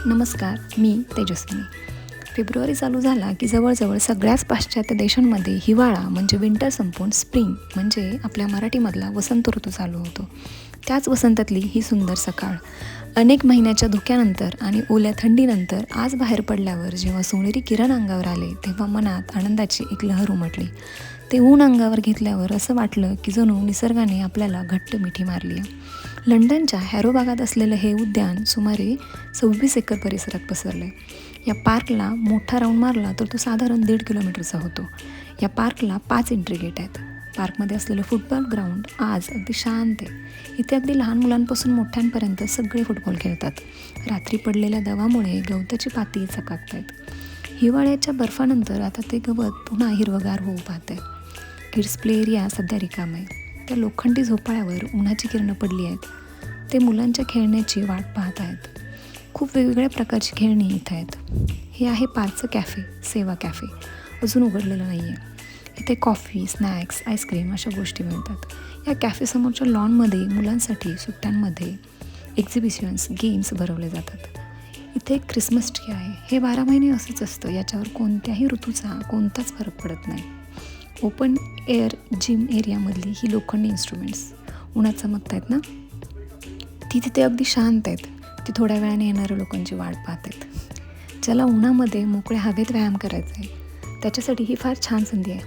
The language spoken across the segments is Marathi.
नमस्कार, मी तेजस्विनी. फेब्रुवारी चालू झाला की जवळजवळ सगळ्याच पाश्चात्य देशांमध्ये हिवाळा म्हणजे विंटर संपून स्प्रिंग म्हणजे आपल्या मराठीमधला वसंत ऋतू चालू होतो. त्याच वसंतातली ही सुंदर सकाळ. अनेक महिन्याच्या धुक्यानंतर आणि ओल्या थंडीनंतर आज बाहेर पडल्यावर जेव्हा सोनेरी किरण अंगावर आले तेव्हा मनात आनंदाची एक लहर उमटली. ते ऊन अंगावर घेतल्यावर असं वाटलं की जणू निसर्गाने आपल्याला घट्ट मिठी मारली आहे. लंडनच्या हॅरो भागात असलेलं हे उद्यान सुमारे 26 एकर परिसरात पसरलं आहे. या पार्कला मोठा राऊंड मारला तर तो साधारण 1.5 किलोमीटरचा होतो. या पार्कला 5 एंट्री गेट आहेत. पार्कमध्ये असलेलं फुटबॉल ग्राउंड आज अगदी शांत आहे. इथे अगदी लहान मुलांपासून मोठ्यांपर्यंत सगळे फुटबॉल खेळतात. रात्री पडलेल्या दवामुळे गवताची पाती चकाकत आहेत. हिवाळ्याच्या बर्फानंतर आता ते गवत पुन्हा हिरवगार होऊ पाहत आहे. किड्स प्ले एरिया सध्या रिकाम आहे. त्या लोखंडी झोपाळ्यावर उन्हाची किरणं पडली आहेत. ते मुलांच्या खेळण्याची वाट पाहत आहेत. खूप वेगवेगळ्या प्रकारची खेळणी इथं आहेत. हे आहे पार्कचं कॅफे, सेवा कॅफे. अजून उघडलेलं नाही आहे. इथे कॉफी, स्नॅक्स, आईस्क्रीम अशा गोष्टी मिळतात. या कॅफेसमोरच्या लॉनमध्ये मुलांसाठी सुट्ट्यांमध्ये एक्झिबिशन्स, गेम्स भरवले जातात. इथे एक क्रिसमस ट्री आहे. हे 12 महिने असंच असतं. याच्यावर कोणत्याही ऋतूचा कोणताच फरक पडत नाही. ओपन एअर जिम एरियामधली ही लोखंडी इन्स्ट्रुमेंट्स उन्हात चमकत आहेत ना, ती तिथे अगदी शांत आहेत. ती थोड्या वेळाने येणाऱ्या लोकांची वाट पाहत आहेत. ज्याला उन्हामध्ये मोकळ्या हवेत व्यायाम करायचा आहे त्याच्यासाठी ही फार छान संधी आहे.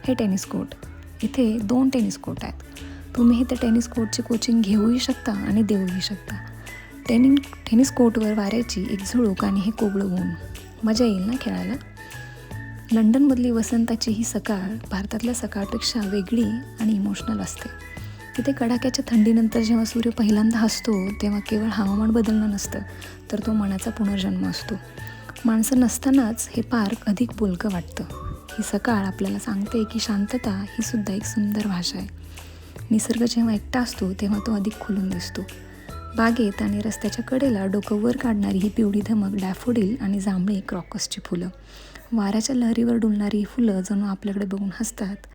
हे टेनिस कोर्ट. इथे 2 टेनिस कोर्ट आहेत. तुम्ही इथे टेनिस कोर्टची कोचिंग घेऊही शकता आणि देऊही शकता. टेनिस कोर्टवर वाऱ्याची एक झुळूक आणि हे कोवळं ऊन. मजा येईल ना खेळायला. लंडनमधली वसंताची ही सकाळ भारतातल्या सकाळपेक्षा वेगळी आणि इमोशनल असते. तिथे कडाक्याच्या थंडीनंतर जेव्हा सूर्य पहिल्यांदा हसतो तेव्हा केवळ हवामान बदलणं नसतं तर तो मनाचा पुनर्जन्म असतो. माणसं नसतानाच हे पार्क अधिक बोलकं वाटतं. ही सकाळ आपल्याला सांगते की शांतता ही सुद्धा एक सुंदर भाषा आहे. निसर्ग जेव्हा एकटा असतो तेव्हा तो अधिक खुलून दिसतो. बागेत आणि रस्त्याच्या कडेला डोकं वर काढणारी ही पिवळी धमक डॅफोडिल आणि जांभळी क्रॉकसची फुलं. वाऱ्याच्या लहरीवर डुलणारी ही फुलं जणू आपल्याकडे बघून हसतात